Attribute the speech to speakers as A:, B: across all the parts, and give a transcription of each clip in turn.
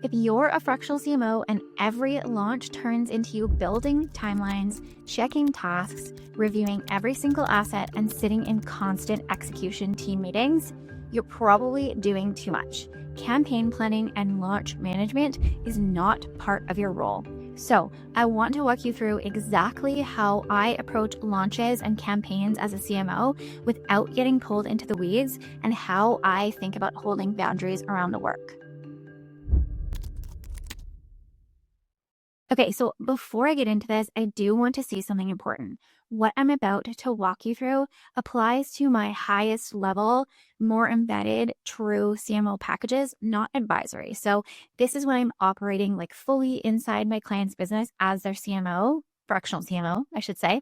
A: If you're a fractional CMO and every launch turns into you building timelines, checking tasks, reviewing every single asset, and sitting in constant execution team meetings, you're probably doing too much. Campaign planning and launch management is not part of your role. So I want to walk you through exactly how I approach launches and campaigns as a CMO without getting pulled into the weeds, and how I think about holding boundaries around the work. Okay, so before I get into this, I do want to say something important. What I'm about to walk you through applies to my highest level, more embedded, true CMO packages, not advisory. So this is when I'm operating like fully inside my client's business as their CMO, fractional CMO, I should say.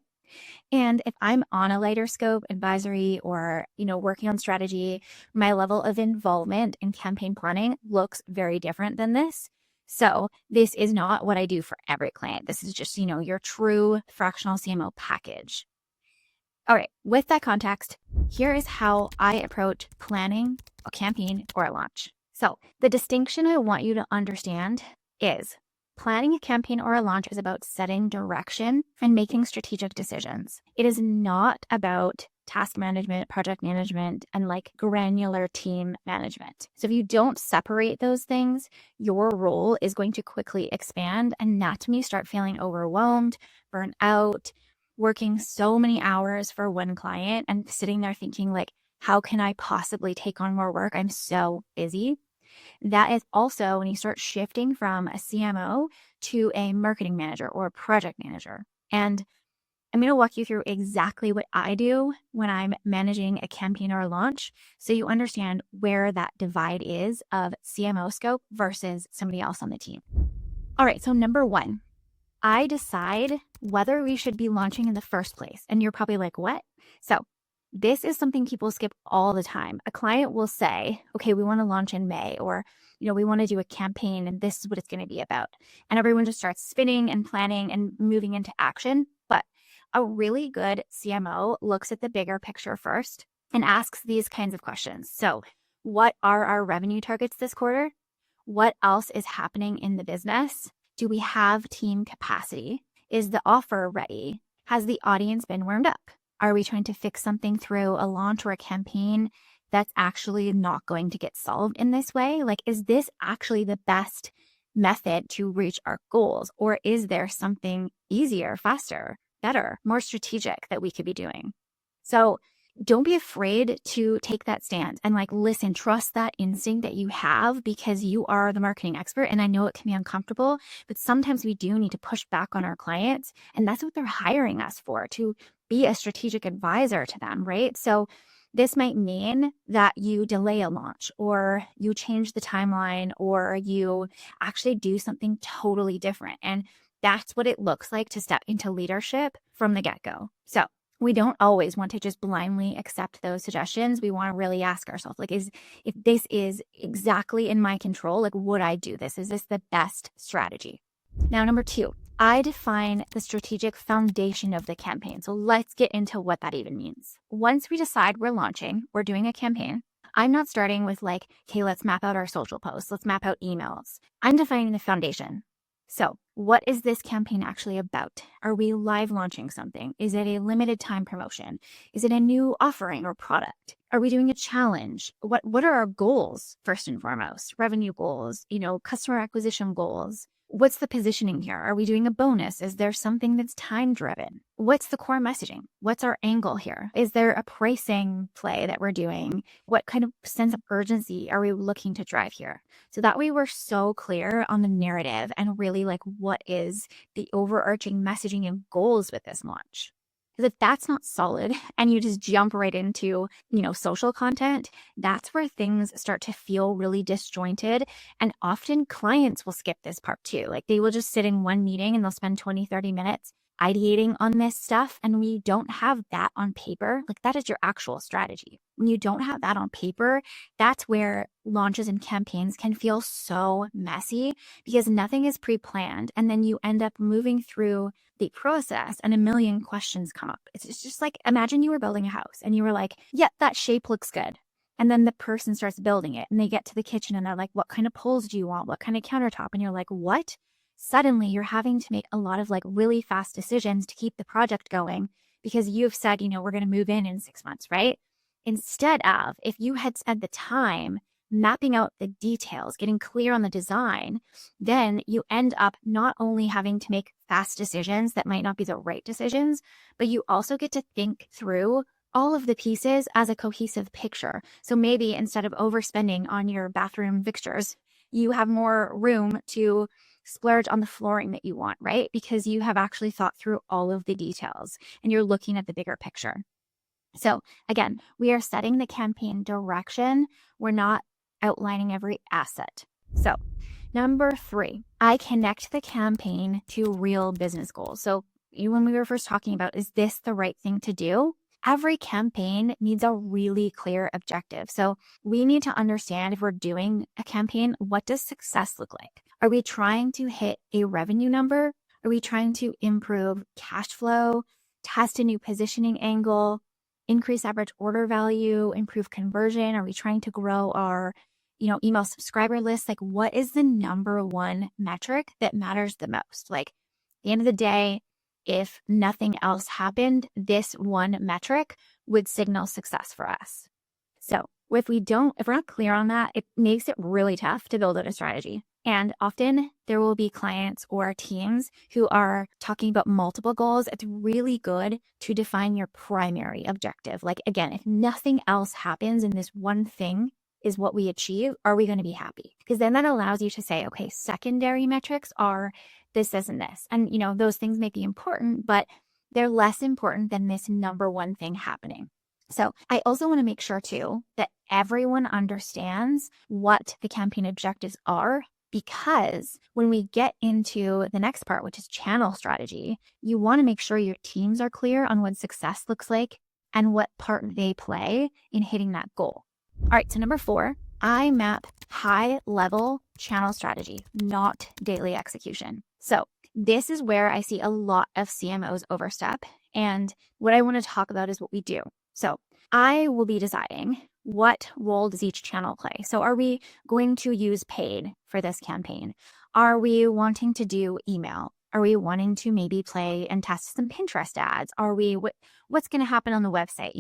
A: And if I'm on a lighter scope advisory or, working on strategy, my level of involvement in campaign planning looks very different than this. So this is not what I do for every client. This is just, your true fractional CMO package. All right, with that context, here is how I approach planning a campaign or a launch. So the distinction I want you to understand is planning a campaign or a launch is about setting direction and making strategic decisions. It is not about task management, project management, and like granular team management. So if you don't separate those things, your role is going to quickly expand, and that's when you start feeling overwhelmed, burnt out, working so many hours for one client and sitting there thinking like, how can I possibly take on more work? I'm so busy. That is also when you start shifting from a CMO to a marketing manager or a project manager. And I'm going to walk you through exactly what I do when I'm managing a campaign or a launch, so you understand where that divide is of CMO scope versus somebody else on the team. All right, so number one, I decide whether we should be launching in the first place. And you're probably like, what? So this is something people skip all the time. A client will say, okay, we want to launch in May, or, we want to do a campaign and this is what it's going to be about. And everyone just starts spinning and planning and moving into action. But a really good CMO looks at the bigger picture first and asks these kinds of questions. So what are our revenue targets this quarter? What else is happening in the business? Do we have team capacity? Is the offer ready? Has the audience been warmed up? Are we trying to fix something through a launch or a campaign that's actually not going to get solved in this way? Like, is this actually the best method to reach our goals? Or is there something easier, faster, better, more strategic that we could be doing? So don't be afraid to take that stand and listen, trust that instinct that you have, because you are the marketing expert. And I know it can be uncomfortable, but sometimes we do need to push back on our clients. And that's what they're hiring us for, to be a strategic advisor to them, right? So this might mean that you delay a launch, or you change the timeline, or you actually do something totally different. And that's what it looks like to step into leadership from the get-go. So we don't always want to just blindly accept those suggestions. We want to really ask ourselves, if this is exactly in my control, would I do this? Is this the best strategy? Now, number two, I define the strategic foundation of the campaign. So let's get into what that even means. Once we decide we're launching, we're doing a campaign, I'm not starting with okay, let's map out our social posts. Let's map out emails. I'm defining the foundation. So what is this campaign actually about? Are we live launching something? Is it a limited time promotion? Is it a new offering or product? Are we doing a challenge? What are our goals first and foremost? Revenue goals, customer acquisition goals. What's the positioning here? Are we doing a bonus? Is there something that's time driven? What's the core messaging? What's our angle here? Is there a pricing play that we're doing? What kind of sense of urgency are we looking to drive here? So that way we're so clear on the narrative and really what is the overarching messaging and goals with this launch. Because if that's not solid and you just jump right into, social content, that's where things start to feel really disjointed. And often clients will skip this part too. They will just sit in one meeting and they'll spend 20, 30 minutes ideating on this stuff. And when you don't have that on paper, that is your actual strategy. When you don't have that on paper, that's where launches and campaigns can feel so messy, because nothing is pre-planned. And then you end up moving through the process and a million questions come up. It's just imagine you were building a house and you were yeah, that shape looks good. And then the person starts building it and they get to the kitchen and they're like, what kind of poles do you want? What kind of countertop? And you're like, what? Suddenly you're having to make a lot of like really fast decisions to keep the project going because you've said, we're going to move in 6 months, right? Instead of, if you had spent the time mapping out the details, getting clear on the design, then you end up not only having to make fast decisions that might not be the right decisions, but you also get to think through all of the pieces as a cohesive picture. So maybe instead of overspending on your bathroom fixtures, you have more room to splurge on the flooring that you want, right? Because you have actually thought through all of the details and you're looking at the bigger picture. So again, we are setting the campaign direction. We're not outlining every asset. So number 3, I connect the campaign to real business goals. So when we were first talking about, is this the right thing to do? Every campaign needs a really clear objective. So we need to understand, if we're doing a campaign, what does success look like? Are we trying to hit a revenue number? Are we trying to improve cash flow, test a new positioning angle, increase average order value, improve conversion? Are we trying to grow our email subscriber list? Like, what is the number one metric that matters the most? Like, at the end of the day, if nothing else happened, this one metric would signal success for us. So if we're not clear on that, it makes it really tough to build out a strategy. And often there will be clients or teams who are talking about multiple goals. It's really good to define your primary objective. Like, again, if nothing else happens and this one thing is what we achieve, are we going to be happy? Because then that allows you to say, okay, secondary metrics are this, and this. And, those things may be important, but they're less important than this number one thing happening. So I also want to make sure too that everyone understands what the campaign objectives are, because when we get into the next part, which is channel strategy, you want to make sure your teams are clear on what success looks like and what part they play in hitting that goal. All right, so number 4, I map high-level channel strategy, not daily execution. So this is where I see a lot of CMOs overstep. And what I want to talk about is what we do. So I will be deciding, what role does each channel play? So are we going to use paid for this campaign? Are we wanting to do email? Are we wanting to maybe play and test some Pinterest ads? What's going to happen on the website?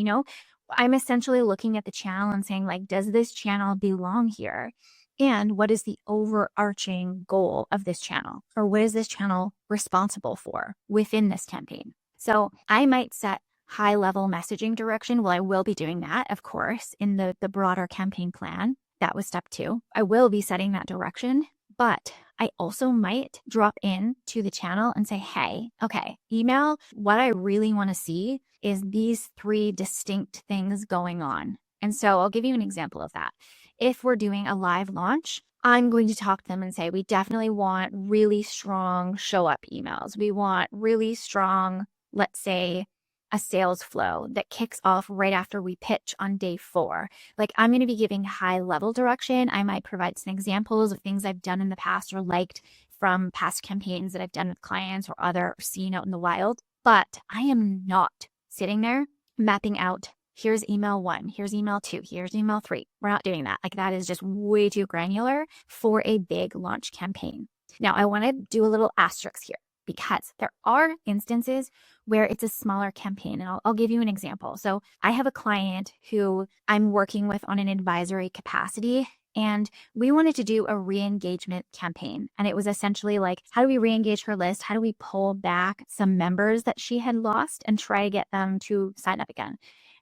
A: I'm essentially looking at the channel and saying, like, does this channel belong here? And what is the overarching goal of this channel? Or what is this channel responsible for within this campaign? So I might set high-level messaging direction. Well, I will be doing that, of course, in the broader campaign plan. That was step 2. I will be setting that direction, but I also might drop in to the channel and say, hey, okay, email, what I really want to see is these 3 distinct things going on. And so I'll give you an example of that. If we're doing a live launch, I'm going to talk to them and say, we definitely want really strong show up emails. We want really strong, let's say, a sales flow that kicks off right after we pitch on day 4. Like, I'm going to be giving high level direction. I might provide some examples of things I've done in the past or liked from past campaigns that I've done with clients or seen out in the wild. But I am not sitting there mapping out, here's email 1, here's email 2, here's email 3. We're not doing that. Like, that is just way too granular for a big launch campaign. Now, I want to do a little asterisk here, because there are instances where it's a smaller campaign. And I'll give you an example. So I have a client who I'm working with on an advisory capacity, and we wanted to do a re-engagement campaign. And it was essentially like, how do we re-engage her list? How do we pull back some members that she had lost and try to get them to sign up again?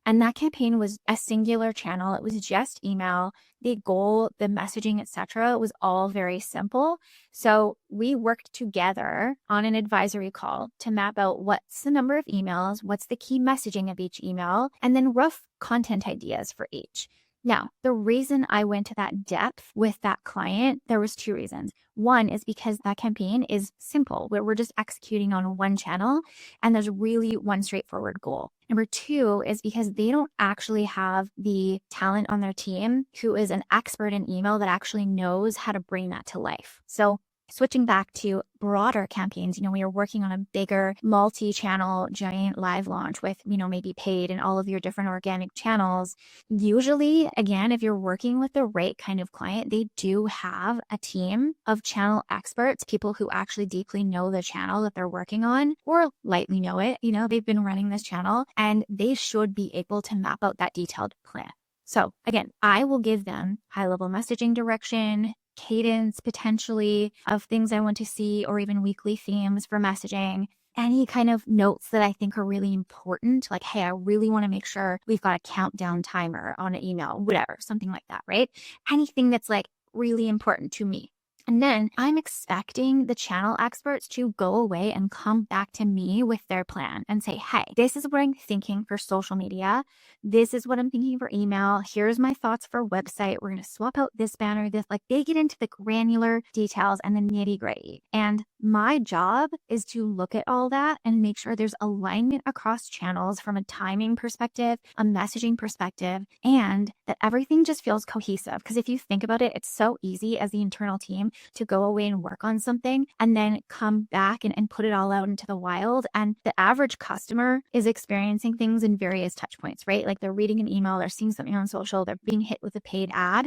A: And that campaign was a singular channel. It was just email. The goal, the messaging, etc., was all very simple. So we worked together on an advisory call to map out what's the number of emails, what's the key messaging of each email, and then rough content ideas for each. Now, the reason I went to that depth with that client, there was 2 reasons. One is because that campaign is simple, where we're just executing on one channel and there's really one straightforward goal. Number 2 is because they don't actually have the talent on their team who is an expert in email that actually knows how to bring that to life. So Switching back to broader campaigns, we are working on a bigger multi-channel giant live launch with, maybe paid and all of your different organic channels. Usually, again, if you're working with the right kind of client, they do have a team of channel experts, people who actually deeply know the channel that they're working on or lightly know it. They've been running this channel and they should be able to map out that detailed plan. So again, I will give them high-level messaging direction, cadence potentially of things I want to see, or even weekly themes for messaging. Any kind of notes that I think are really important, like, hey, I really want to make sure we've got a countdown timer on an email, whatever, something like that, right? Anything that's like really important to me. And then I'm expecting the channel experts to go away and come back to me with their plan and say, hey, this is what I'm thinking for social media. This is what I'm thinking for email. Here's my thoughts for website. We're going to swap out this banner, this, like they get into the granular details and the nitty gritty. And my job is to look at all that and make sure there's alignment across channels from a timing perspective, a messaging perspective, and that everything just feels cohesive. Because if you think about it, it's so easy as the internal team to go away and work on something and then come back and put it all out into the wild. And the average customer is experiencing things in various touch points, right? Like they're reading an email, they're seeing something on social, they're being hit with a paid ad.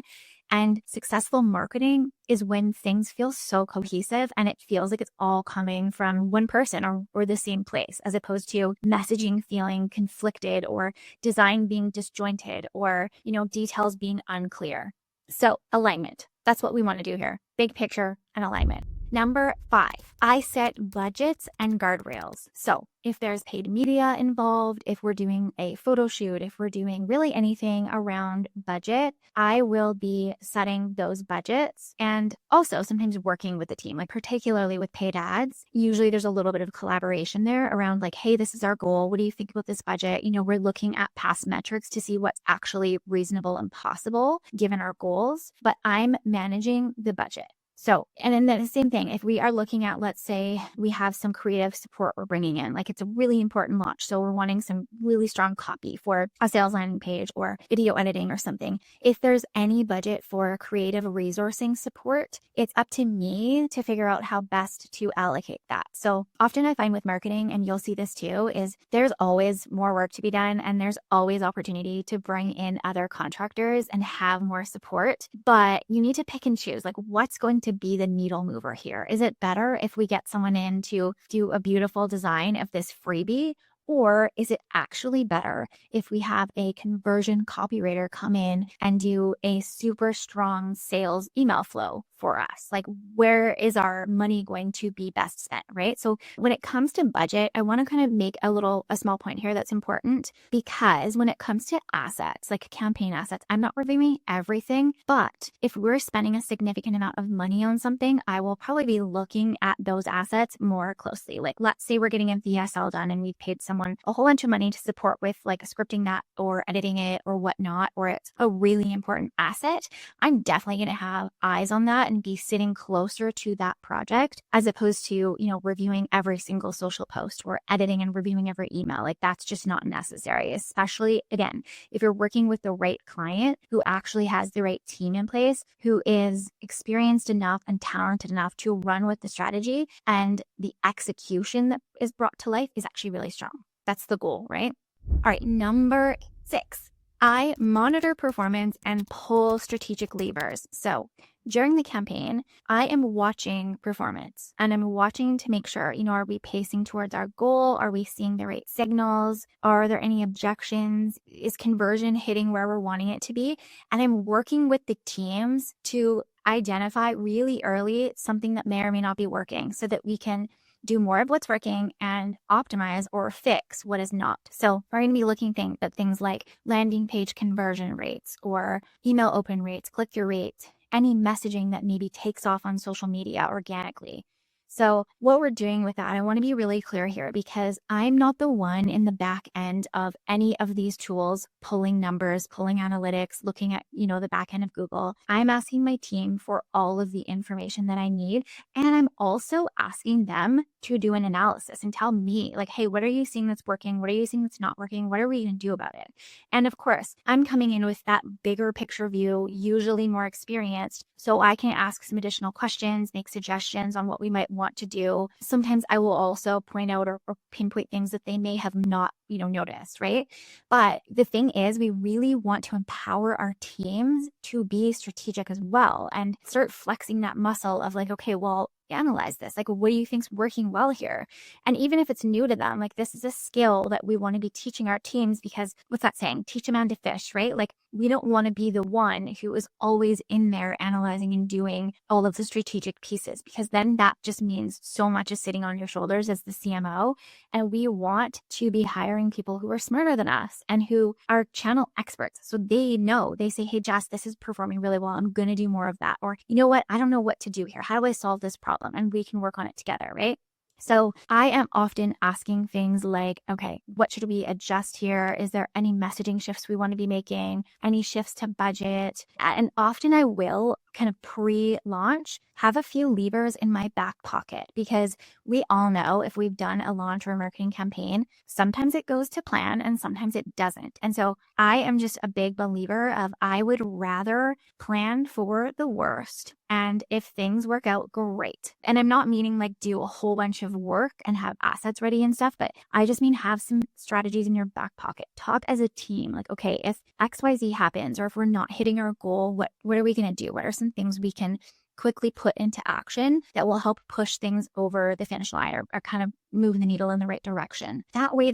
A: And successful marketing is when things feel so cohesive and it feels like it's all coming from one person or the same place, as opposed to messaging feeling conflicted or design being disjointed or, details being unclear. So alignment, that's what we want to do here. Big picture and alignment. Number 5, I set budgets and guardrails. So if there's paid media involved, if we're doing a photo shoot, if we're doing really anything around budget, I will be setting those budgets and also sometimes working with the team, like particularly with paid ads. Usually there's a little bit of collaboration there around like, hey, this is our goal. What do you think about this budget? We're looking at past metrics to see what's actually reasonable and possible given our goals, but I'm managing the budget. So, and then the same thing, if we are looking at, let's say we have some creative support we're bringing in, like it's a really important launch. So we're wanting some really strong copy for a sales landing page or video editing or something. If there's any budget for creative resourcing support, it's up to me to figure out how best to allocate that. So often I find with marketing, and you'll see this too, is there's always more work to be done and there's always opportunity to bring in other contractors and have more support, but you need to pick and choose, like what's going to be the needle mover here. Is it better if we get someone in to do a beautiful design of this freebie? Or is it actually better if we have a conversion copywriter come in and do a super strong sales email flow for us? Like, where is our money going to be best spent, right? So when it comes to budget, I want to kind of make a small point here that's important, because when it comes to assets, like campaign assets, I'm not reviewing everything, but if we're spending a significant amount of money on something, I will probably be looking at those assets more closely. Like, let's say we're getting a VSL done and we've paid someone a whole bunch of money to support with like scripting that or editing it or whatnot, or it's a really important asset. I'm definitely going to have eyes on that and be sitting closer to that project, as opposed to, reviewing every single social post or editing and reviewing every email. Like that's just not necessary, especially again, if you're working with the right client who actually has the right team in place, who is experienced enough and talented enough to run with the strategy, and the execution that is brought to life is actually really strong. That's the goal, right? All right, number 6. I monitor performance and pull strategic levers. So during the campaign, I am watching performance and I'm watching to make sure, are we pacing towards our goal? Are we seeing the right signals? Are there any objections? Is conversion hitting where we're wanting it to be? And I'm working with the teams to identify really early something that may or may not be working so that we can do more of what's working and optimize or fix what is not. So we're going to be looking at things like landing page conversion rates or email open rates, click-through rates, any messaging that maybe takes off on social media organically. So what we're doing with that, I want to be really clear here because I'm not the one in the back end of any of these tools, pulling numbers, pulling analytics, looking at, the back end of Google. I'm asking my team for all of the information that I need. And I'm also asking them to do an analysis and tell me like, hey, what are you seeing that's working? What are you seeing that's not working? What are we going to do about it? And of course, I'm coming in with that bigger picture view, usually more experienced, so I can ask some additional questions, make suggestions on what we might want to do. Sometimes I will also point out or pinpoint things that they may have not, noticed, right? But the thing is, we really want to empower our teams to be strategic as well and start flexing that muscle of like, okay, well, analyze this. Like, what do you think's working well here? And even if it's new to them, like this is a skill that we want to be teaching our teams because what's that saying? Teach a man to fish, right? Like we don't want to be the one who is always in there analyzing and doing all of the strategic pieces because then that just means so much is sitting on your shoulders as the CMO. And we want to be hiring people who are smarter than us and who are channel experts. So they know, they say, hey, Jess, this is performing really well. I'm going to do more of that. Or you know what? I don't know what to do here. How do I solve this problem? And we can work on it together, right? So I am often asking things like, okay, what should we adjust here? Is there any messaging shifts we want to be making? Any shifts to budget? And often I will kind of pre-launch have a few levers in my back pocket because we all know if we've done a launch or a marketing campaign, sometimes it goes to plan and sometimes it doesn't. And so I am just a big believer of I would rather plan for the worst. And if things work out, great. And I'm not meaning like do a whole bunch of work and have assets ready and stuff, but I just mean have some strategies in your back pocket. Talk as a team. Like, okay, if XYZ happens or if we're not hitting our goal, what are we going to do? What are some things we can quickly put into action that will help push things over the finish line or kind of move the needle in the right direction. That way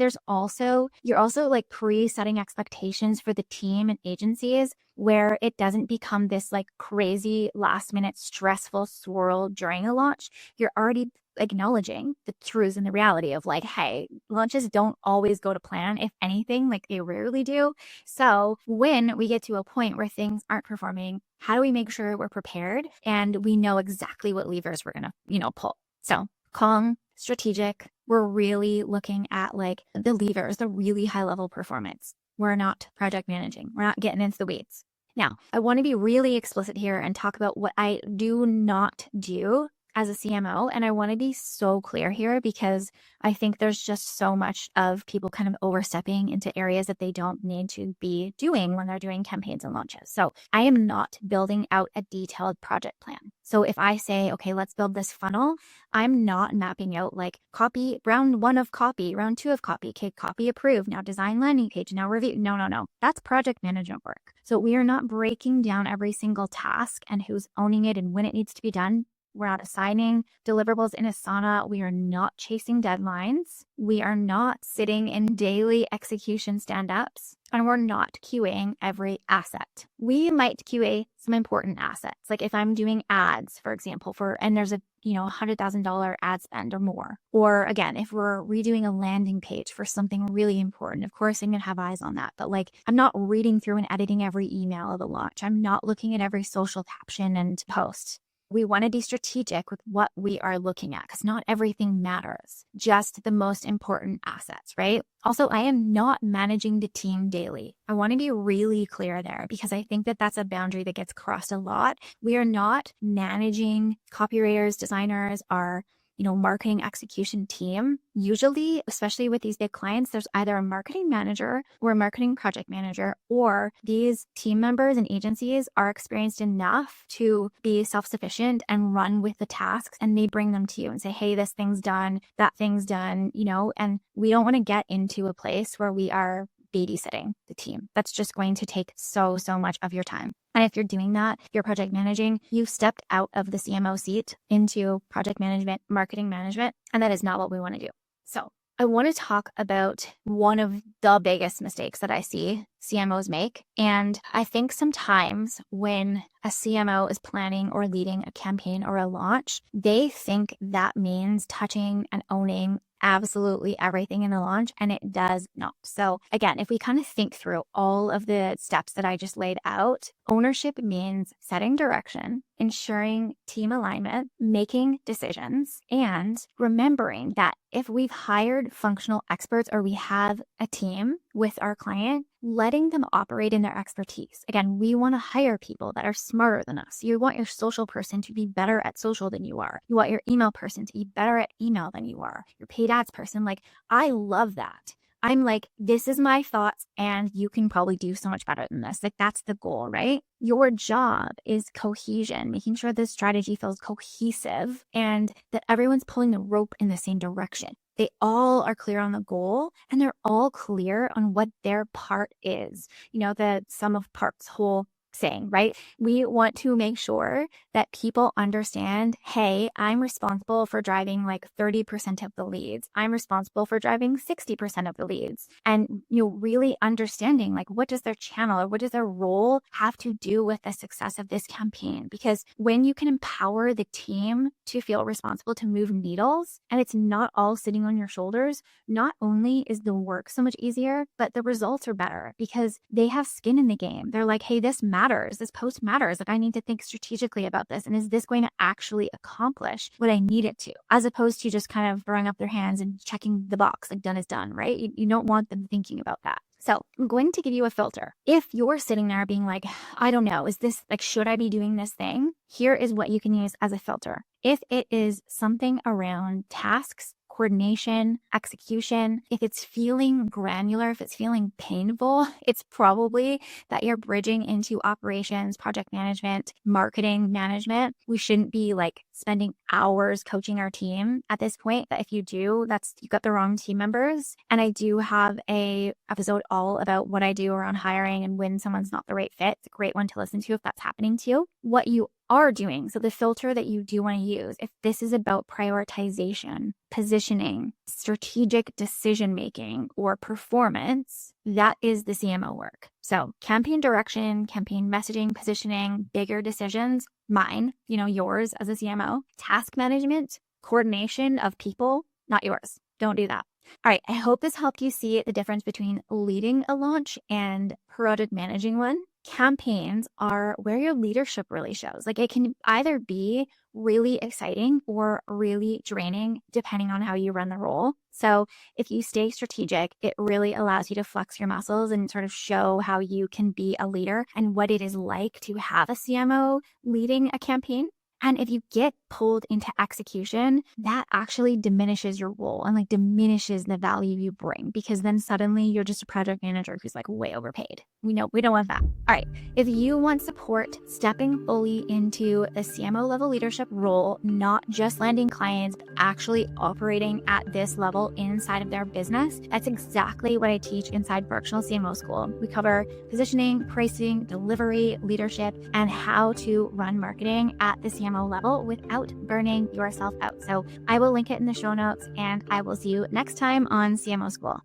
A: you're also like pre-setting expectations for the team and agencies where it doesn't become this like crazy last minute stressful swirl during a launch. You're already acknowledging the truths and the reality of like, hey, launches don't always go to plan. If anything, like they rarely do. So when we get to a point where things aren't performing, how do we make sure we're prepared and we know exactly what levers we're going to, pull? So calm, strategic. We're really looking at like the levers, the really high level performance. We're not project managing. We're not getting into the weeds. Now, I want to be really explicit here and talk about what I do not do as a CMO. And I want to be so clear here because I think there's just so much of people kind of overstepping into areas that they don't need to be doing when they're doing campaigns and launches. So I am not building out a detailed project plan. So if I say, okay, let's build this funnel, I'm not mapping out like copy, round 1 of copy, round 2 of copy, okay, copy approved, now design landing page, now review. No. That's project management work. So we are not breaking down every single task and who's owning it and when it needs to be done. We're not assigning deliverables in Asana. We are not chasing deadlines. We are not sitting in daily execution stand-ups. And we're not QAing every asset. We might QA some important assets. Like if I'm doing ads, for example, and there's a $100,000 ad spend or more. Or again, if we're redoing a landing page for something really important, of course I'm going to have eyes on that. But like I'm not reading through and editing every email of the launch. I'm not looking at every social caption and post. We want to be strategic with what we are looking at because not everything matters, just the most important assets, right? Also, I am not managing the team daily. I want to be really clear there because I think that that's a boundary that gets crossed a lot. We are not managing copywriters, designers, our marketing execution team. Usually, especially with these big clients, there's either a marketing manager or a marketing project manager, or these team members and agencies are experienced enough to be self-sufficient and run with the tasks, and they bring them to you and say, hey, this thing's done, that thing's done, and we don't want to get into a place where we are babysitting the team. That's just going to take so much of your time. And if you're doing that, you're project managing, you've stepped out of the CMO seat into project management, marketing management, and that is not what we want to do. So I want to talk about one of the biggest mistakes that I see CMOs make. And I think sometimes when a CMO is planning or leading a campaign or a launch, they think that means touching and owning absolutely everything in the launch, and it does not. So again, if we kind of think through all of the steps that I just laid out, ownership means setting direction, ensuring team alignment, making decisions, and remembering that if we've hired functional experts or we have a team with our client, letting them operate in their expertise. Again, we want to hire people that are smarter than us. You want your social person to be better at social than you are. You want your email person to be better at email than you are. Your paid ads person, like, I love that. I'm like, this is my thoughts, and you can probably do so much better than this. Like, that's the goal, right? Your job is cohesion, making sure the strategy feels cohesive and that everyone's pulling the rope in the same direction. They all are clear on the goal, and they're all clear on what their part is. You know, the sum of parts whole saying, right? We want to make sure that people understand, hey, I'm responsible for driving like 30% of the leads. I'm responsible for driving 60% of the leads. And, you know, really understanding like, what does their channel or what does their role have to do with the success of this campaign? Because when you can empower the team to feel responsible to move needles, and it's not all sitting on your shoulders, not only is the work so much easier, but the results are better because they have skin in the game. They're like, hey, this matters. This post matters. Like, I need to think strategically about this. And is this going to actually accomplish what I need it to? As opposed to just kind of throwing up their hands and checking the box, like done is done, right? You don't want them thinking about that. So I'm going to give you a filter. If you're sitting there being like, I don't know, is this like, should I be doing this thing? Here is what you can use as a filter. If it is something around tasks, coordination, execution, if it's feeling granular, if it's feeling painful, it's probably that you're bridging into operations, project management, marketing management. We shouldn't be like spending hours coaching our team at this point. That if you do, you got the wrong team members. And I do have a episode all about what I do around hiring and when someone's not the right fit. It's a great one to listen to if that's happening to you. What you are doing. So the filter that you do want to use, if this is about prioritization, positioning, strategic decision-making, or performance, that is the CMO work. So campaign direction, campaign messaging, positioning, bigger decisions, mine, yours as a CMO, task management, coordination of people, not yours. Don't do that. All right. I hope this helped you see the difference between leading a launch and project managing one. Campaigns are where your leadership really shows. Like, it can either be really exciting or really draining, depending on how you run the role. So if you stay strategic, it really allows you to flex your muscles and sort of show how you can be a leader and what it is like to have a CMO leading a campaign. And if you get pulled into execution, that actually diminishes your role and like diminishes the value you bring, because then suddenly you're just a project manager who's like way overpaid. We don't want that. All right. If you want support stepping fully into the CMO level leadership role, not just landing clients, but actually operating at this level inside of their business, that's exactly what I teach inside Fractional CMO School. We cover positioning, pricing, delivery, leadership, and how to run marketing at the CMO level without burning yourself out. So I will link it in the show notes, and I will see you next time on CMO School.